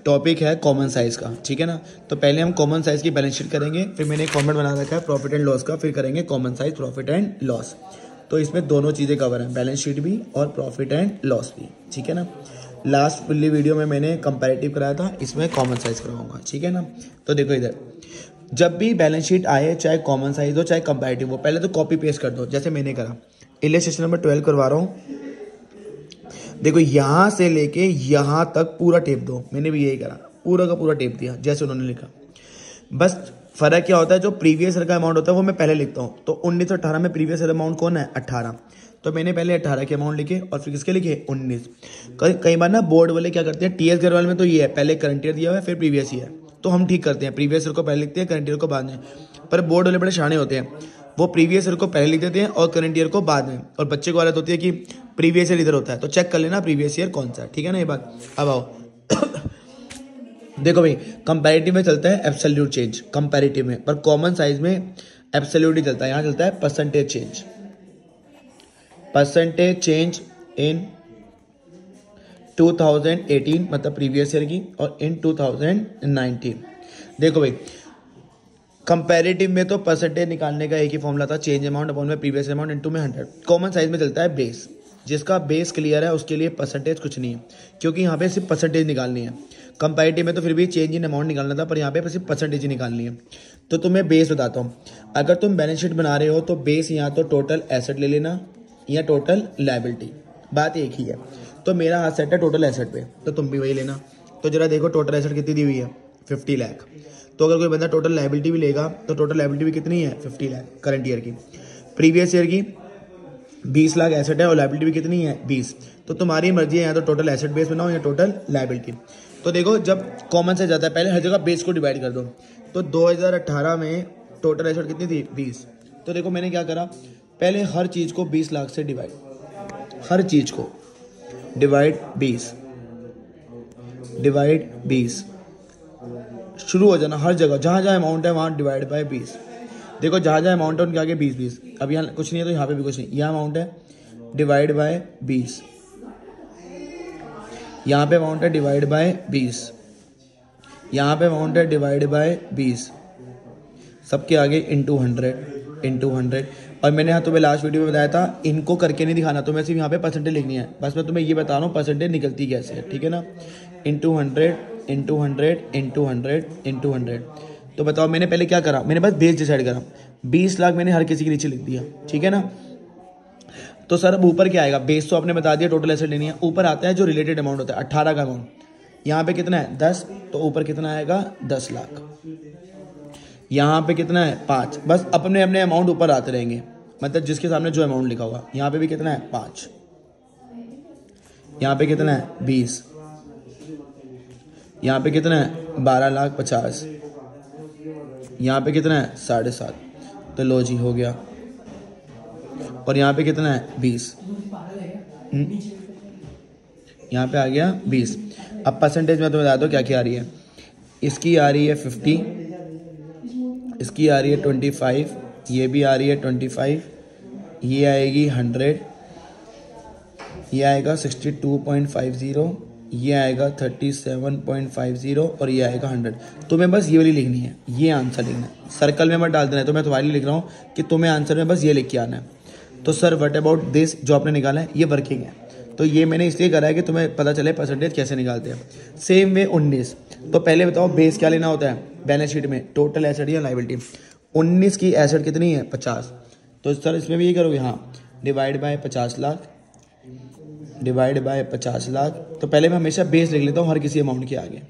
Topic है common size का, ठीक है ना। तो पहले हम कॉमन साइज की बैलेंस शीट करेंगे, फिर मैंने एक कॉमेंट बना रखा है प्रॉफिट एंड लॉस का, फिर करेंगे common size profit and loss. तो इसमें दोनों चीज़ें कवर हैं, बैलेंस शीट भी और प्रॉफिट एंड लॉस भी, ठीक है ना। लास्ट वाली वीडियो में मैंने कंपैरेटिव कराया था, इसमें कॉमन साइज कराऊंगा, ठीक है ना। तो देखो इधर, जब भी बैलेंस शीट आए, चाहे कॉमन साइज हो चाहे कंपैरेटिव हो, पहले तो कॉपी पेस्ट कर दो, जैसे मैंने करा। इलस्ट्रेशन नंबर 12 करवा रहा हूँ। देखो यहाँ से लेके यहाँ तक पूरा टेप दो, मैंने भी यही करा, पूरा का पूरा टेप दिया जैसे उन्होंने लिखा। बस फर्क क्या होता है, जो प्रीवियस ईयर का अमाउंट होता है वो मैं पहले लिखता हूँ। तो 1918 में प्रीवियस ईयर अमाउंट कौन है, 18। तो मैंने पहले 18 के अमाउंट लिखे और फिर किसके लिखे, 19। कई बार ना बोर्ड वाले क्या करते हैं, टीएस गर्वाल में तो ये है, पहले करंट ईयर दिया हुआ है फिर प्रीवियस ईयर। तो हम ठीक करते हैं, प्रीवियस ईयर को पहले लिखते हैं, करंट ईयर को बाद में। पर बोर्ड वाले बड़े शाणे होते हैं, वो प्रीवियस ईयर को पहले लिख देते हैं और करंट ईयर को बाद में। और बच्चे को आदत होती है कि प्रीवियस ईयर इधर होता है, तो चेक कर लेना प्रीवियस ईयर कौन सा है, ठीक है ना ये बात। अब आओ देखो भाई, कंपैरेटिव में चलता है एब्सोल्यूट चेंज कंपैरेटिव में, पर कॉमन साइज में एब्सोल्यूट ही चलता है। यहाँ चलता है percentage change, percentage change in 2018 मतलब प्रीवियस ईयर की, और इन 2019। देखो भाई, कंपैरेटिव में तो परसेंटेज निकालने का एक ही फॉर्मूला था, चेंज अमाउंट अपॉन में प्रीवियस अमाउंट इनटू में 100। कॉमन साइज में चलता है बेस, जिसका बेस क्लियर है उसके लिए परसेंटेज कुछ नहीं है, क्योंकि यहाँ पे सिर्फ परसेंटेज निकालनी है। कंपैरेटिव में तो फिर भी चेंज इन अमाउंट निकालना था, पर यहाँ पे सिर्फ परसेंटेज ही निकालनी है। तो तुम्हें बेस बताता हूँ, अगर तुम बैलेंस शीट बना रहे हो तो बेस यहाँ तो टोटल एसेट ले लेना या टोटल लायबिलिटी, बात एक ही है। तो मेरा हाथ सेट है टोटल एसेट पे, तो तुम भी वही लेना। तो जरा देखो टोटल एसेट कितनी दी हुई है, 50 लाख। तो अगर कोई बंदा टोटल लायबिलिटी भी लेगा तो टोटल लायबिलिटी भी कितनी है, 50 लाख करंट ईयर की। प्रीवियस ईयर की 20 लाख एसेट है और लायबिलिटी भी कितनी है, 20। तो तुम्हारी मर्जी है, या तो टोटल एसेट बेस बनाओ या टोटल लायबिलिटी। तो देखो, जब कॉमन से जाता है पहले हर जगह बेस को डिवाइड कर दो। तो 2018 में टोटल एसेट कितनी थी, 20। तो देखो मैंने क्या करा, पहले हर चीज़ को 20 लाख से डिवाइड, हर चीज़ को डिवाइड 20, डिवाइड 20 शुरू हो जाना। हर जगह जहाँ जहाँ अमाउंट है वहाँ डिवाइड बाय 20। देखो जहाँ जहाँ अमाउंट है उनके आगे 20-20। अब यहाँ कुछ नहीं है तो यहाँ पे भी कुछ नहीं, यहाँ अमाउंट है डिवाइड बाय 20, यहाँ पे अमाउंट है डिवाइड बाय 20, यहाँ पे अमाउंट है डिवाइड बाय 20, सबके आगे इंटू 100। और मैंने यहाँ तुम्हें लास्ट वीडियो में बताया था, इनको करके नहीं दिखाना, तुम्हें सिर्फ यहाँ पे परसेंटेज लिखनी है। बस मैं तुम्हें ये बता रहा हूँ परसेंटेज निकलती कैसे है, ठीक है ना। Into 100 into 100 into 100 into 100। तो बताओ मैंने पहले क्या करा, मैंने बस बेस डिसाइड करा, 20 लाख मैंने हर किसी के नीचे लिख दिया, ठीक है ना। तो सर अब ऊपर क्या आएगा, बेस तो आपने बता दिया, टोटल एसेट लेनी है। ऊपर आता है जो रिलेटेड अमाउंट होता है, 18 का अमाउंट। यहाँ पे कितना है, 10, तो ऊपर कितना आएगा, 10 लाख। यहाँ पे कितना है, 5। बस अपने अपने अमाउंट ऊपर आते रहेंगे, मतलब जिसके सामने जो अमाउंट लिखा होगा। यहाँ पे भी कितना है, 5। यहाँ पे कितना है, 20। यहाँ पे कितना है, 12,50,000। यहाँ पे कितना है, 7.5। तो लो जी हो गया। और यहाँ पे कितना है, 20। यहाँ पे आ गया 20। अब परसेंटेज में तुम्हें बता दो क्या क्या आ रही है। इसकी आ रही है 50, इसकी आ रही है 25, ये भी आ रही है 25, ये आएगी 100, ये आएगा 62.50, ये आएगा 37.50 और ये आएगा 100। तुम्हें बस ये वाली लिखनी है, ये आंसर लिखना है, सर्कल में मत डाल देना है। तो मैं तुम्हारे लिए लिख रहा हूँ कि तुम्हें आंसर में बस ये लिख के आना है। तो सर व्हाट अबाउट दिस, जो आपने निकाला है ये वर्किंग है। तो ये मैंने इसलिए करा है कि तुम्हें पता चले परसेंटेज कैसे निकालते हैं। Same way 19। तो पहले बताओ बेस क्या लेना होता है बैलेंस शीट में, टोटल एसेट या लायबिलिटी। 19 की एसेट कितनी है, 50। तो सर इसमें भी ये करोगे, हाँ, divide by 50 lakh, divide by 50 lakh. तो पहले मैं हमेशा बेस लिख लेता हूँ हर किसी अमाउंट के आगे,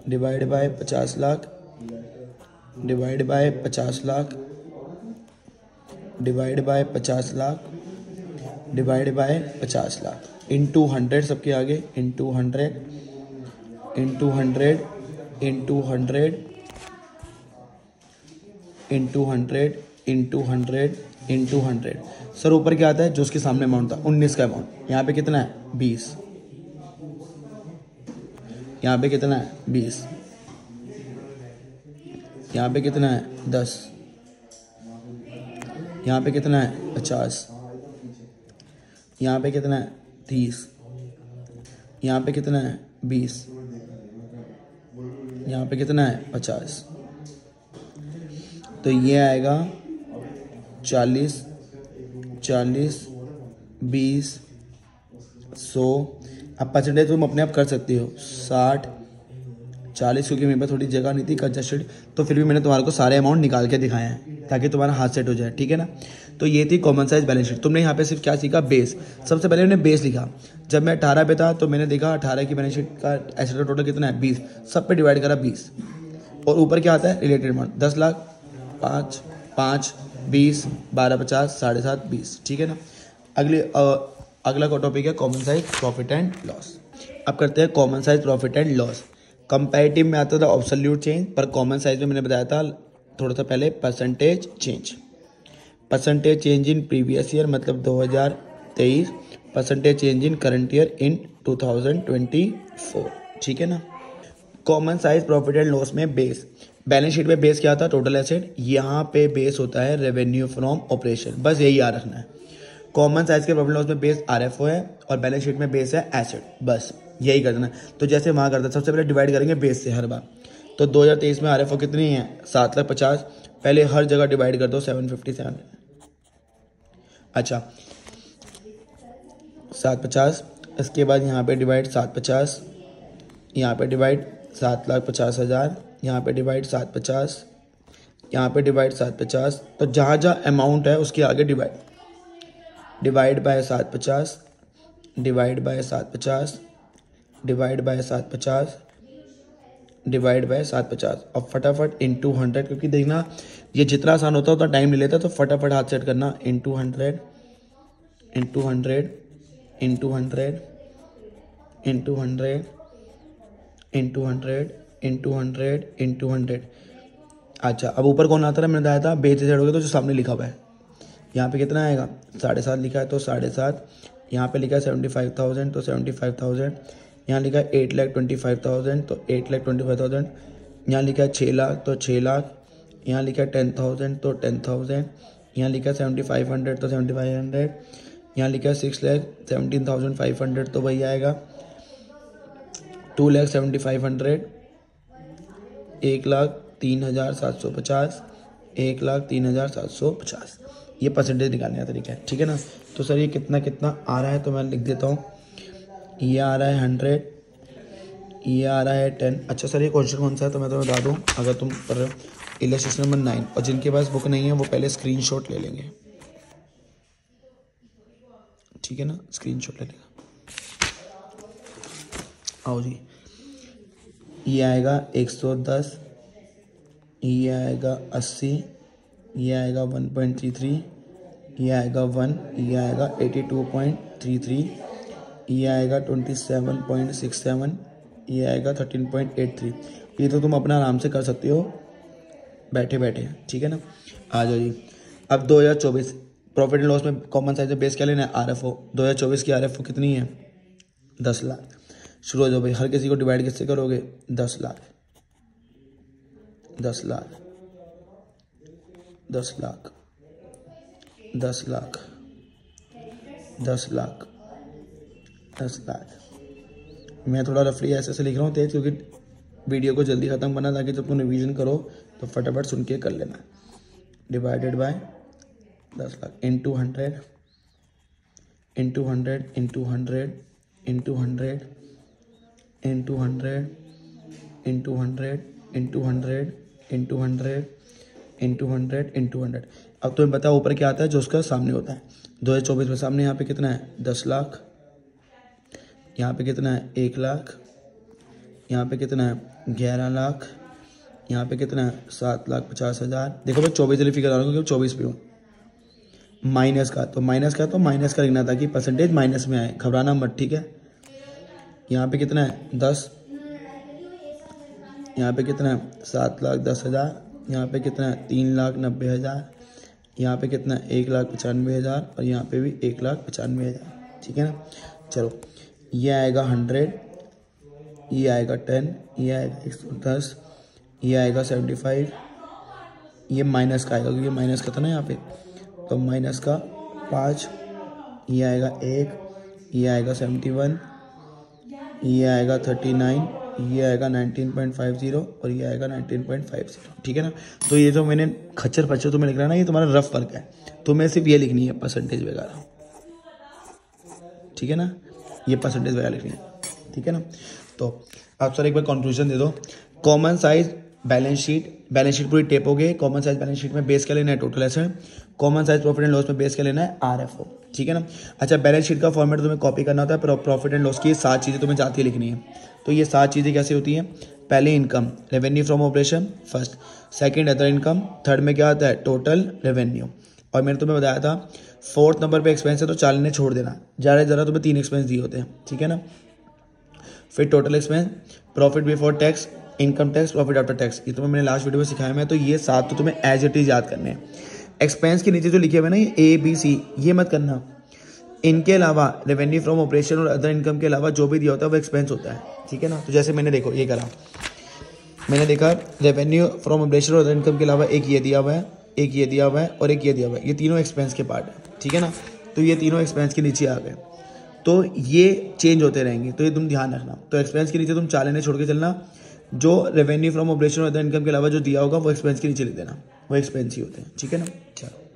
divide by 50 lakh, divide by 50 lakh, divide by 50 lakh, divide by 50 lakh, into 100 सबके आगे, into 100 into 100 into 100 into 100 into 100 into 100। Sir ऊपर क्या आता है, जो उसके सामने अमाउंट था 19 का अमाउंट। यहाँ पे कितना है, 20। यहाँ पे कितना है, 20। यहाँ पे कितना है, 10। यहाँ पे कितना है, 50। यहाँ पे कितना है, 30। यहाँ पे कितना है, 20। यहाँ पे कितना है 50, तो ये आएगा 40, 40, 20, 100। अब परसेंटेज तुम अपने आप कर सकते हो 60, 40, क्योंकि मेरे पास थोड़ी जगह नहीं थी कंजस्टेड, तो फिर भी मैंने तुम्हारे को सारे अमाउंट निकाल के दिखाए हैं ताकि तुम्हारा हाथ सेट हो जाए, ठीक है ना। तो ये थी कॉमन साइज बैलेंस शीट। तुमने यहाँ पे सिर्फ क्या सीखा, बेस। सबसे पहले मैंने बेस लिखा। जब मैं 18 पे था तो मैंने देखा 18 की बैलेंस शीट का एसेट का टोटल कितना है 20, सब पे डिवाइड करा 20, और ऊपर क्या आता है रिलेटेड अमाउंट 10 लाख, 5, 5, 20, 12, 50, 7.5, 20, ठीक है ना। अगला टॉपिक है common size profit and loss. अब करते हैं common size profit and loss. Comparative में आता था एब्सोल्यूट चेंज, पर कॉमन साइज में मैंने बताया था थोड़ा सा पहले percentage change. Percentage change in previous year मतलब 2023, percentage change in current year in 2024, ठीक है ना। Common size profit and loss में बेस, बैलेंस शीट में बेस क्या था टोटल एसेट, यहाँ पे बेस होता है रेवेन्यू फ्रॉम ऑपरेशन, बस यही याद रखना है। कॉमन साइज के प्रॉफिट लॉस में बेस आरएफओ है और बैलेंस शीट में बेस है एसेट, बस यही करना है। तो जैसे वहाँ करता सबसे पहले डिवाइड करेंगे बेस से हर बार। तो 2023 में आरएफओ कितनी है 7,50,000, पहले हर जगह डिवाइड कर दो 757। अच्छा 750, इसके बाद यहाँ पे डिवाइड 750, यहाँ पे डिवाइड 7,50,000, यहाँ पे डिवाइड 750, यहाँ पे डिवाइड 750। तो जहाँ जहाँ अमाउंट है उसके आगे divide by 750, divide by 750, divide by 750, divide by 750। अब फटाफट इंटू 100, क्योंकि देखना ये जितना आसान होता है उतना टाइम ले लेता है, तो फटाफट हाथ सेट करना। Into 100, into 100, into 100, into 100, into 100, into 100, into 100। अच्छा अब ऊपर कौन आता है, मैंने बताया था बेस सेट हो गया, तो जो सामने लिखा हुआ है यहाँ पे कितना आएगा 7.5 लिखा है तो 7.5, यहाँ पे लिखा है 75,000 तो 75,000, यहाँ लिखा है 8,25,000 तो 8,25,000, यहाँ लिखा है 6 लाख तो 6 लाख, यहाँ लिखा है 10,000 तो 10,000, यहाँ लिखा है 7,500 तो 7,500, यहाँ लिखा है 6,17,500 तो वही आएगा 2,75,500, 1,03,750, 1,03,750। ये परसेंटेज निकालने का तरीका है, ठीक है ना। तो सर ये कितना कितना आ रहा है, तो मैं लिख देता हूँ। ये आ रहा है 100, ये आ रहा है 10। अच्छा सर ये क्वेश्चन कौन सा है, तो मैं तुम्हें बता दूँ, अगर तुम कर रहे हो इलस्ट्रेशन नंबर 9, और जिनके पास बुक नहीं है वो पहले स्क्रीनशॉट ले लेंगे, ठीक है ना, स्क्रीनशॉट ले लेगा। आओ जी, ये आएगा 110, ये आएगा 80, ये आएगा 1.33, ये आएगा 1, ये आएगा 82.33, ये आएगा 27.67, ये आएगा 13.83। ये तो तुम अपना आराम से कर सकते हो बैठे बैठे, ठीक है ना। आ जाओ जी। अब 2024 प्रॉफिट एंड लॉस में कॉमन साइज में बेस क्या लेना है आरएफओ। 2024 की आरएफओ कितनी है 10 लाख। शुरू हो जाओ भाई, हर किसी को डिवाइड किससे करोगे 10 लाख, 10 लाख, 10 लाख, 10 लाख, 10 लाख, 10 लाख। मैं थोड़ा रफली ऐसे लिख रहा हूँ तेज, क्योंकि वीडियो को जल्दी ख़त्म करना, ताकि जब तुम रिवीजन करो तो फटाफट सुन के कर लेना। Divided by 10 lakh into 100, into 100, into 100, into 100, into 100, into 100, into 100, into 100, into 100, into 100। अब तुम्हें बताओ ऊपर क्या आता है जो उसका सामने होता है। 2024 में सामने यहाँ पे कितना है 10 लाख, यहाँ पे कितना है 1 लाख, यहाँ पे कितना है 11 लाख, यहाँ पे कितना है 7,50,000। देखो मैं 24 वाली फिगर आ रहा हूँ क्योंकि 24 पे हूँ। माइनस का तो माइनस का लिखना था कि परसेंटेज माइनस में आए, घबराना मत, ठीक है। यहाँ पे कितना है 10, यहाँ पे कितना है 7,10,000, यहाँ पे कितना है 3,90,000, यहाँ पे कितना है 1,95,000 और यहाँ पे भी 1,95,000, ठीक है ना। चलो ये आएगा 100, ये आएगा 10, ये आएगा 110, ये आएगा 75, ये माइनस का आएगा क्योंकि माइनस का था ना यहाँ पे, तो माइनस का 5, ये आएगा 1, ये आएगा 71, ये आएगा 39, ये आएगा 19.50 और ये आएगा 19.50, ठीक है ना। तो ये जो मैंने खच्चर पच्चर तुम्हें लिख रहा है ना, ये तुम्हारा रफ वर्क है, तुम्हें सिर्फ ये लिखनी है परसेंटेज वगैरह, ठीक है ना, ये परसेंटेज वगैरह लिखनी है, ठीक है ना। तो आप सर एक बार कंक्लूजन दे दो। कॉमन साइज बैलेंस शीट पूरी टेप हो गई। कॉमन साइज बैलेंस शीट में बेस क्या लेना है, total asset. Common size profit and loss में बेस क्या लेना है, आरएफओ, ठीक है ना। अच्छा, बैलेंस शीट का फॉर्मेट तुम्हें कॉपी करना होता है, पर प्रॉफिट एंड लॉस की 7 चीज़ें तुम्हें जाती लिखनी है। तो ये 7 चीज़ें कैसे होती हैं, पहले income, revenue from operation first, second other income, third में क्या आता है, टोटल रेवेन्यू, और मैंने तुम्हें बताया था 4th नंबर पे एक्सपेंस है, तो 4 ने छोड़ देना, ज़्यादा तुम्हें 3 एक्सपेंस दिए होते हैं, ठीक है ना। फिर total expense, profit before tax, income tax, profit after tax, ये तुम्हें मैंने लास्ट वीडियो में सिखाया मैं। तो ये 7 तो तुम्हें एज इट इज याद करने हैं। एक्सपेंस के नीचे जो लिखे हुए ना ये ABC, ये मत करना। इनके अलावा रेवेन्यू फ्रॉम ऑपरेशन और अदर इनकम के अलावा जो भी दिया होता है वो एक्सपेंस होता है, ठीक है ना। तो जैसे मैंने देखो ये करा, मैंने देखा रेवेन्यू फ्रॉम ऑपरेशन और अदर इनकम के अलावा एक ये दिया हुआ है, एक ये दिया हुआ है और एक ये दिया हुआ है, ये तीनों एक्सपेंस के पार्ट है, ठीक है ना। तो ये तीनों एक्सपेंस के नीचे आ गए, तो ये चेंज होते रहेंगे, तो ये तुम ध्यान रखना। तो एक्सपेंस के नीचे तुम 4 लेने छोड़ के चलना, जो रेवेन्यू फ्रॉम ऑपरेशन और अदर इनकम के अलावा जो दिया होगा वो एक्सपेंस के नीचे लिख देना, वो एक्सपेंस ही होते हैं, ठीक है ना। चलो।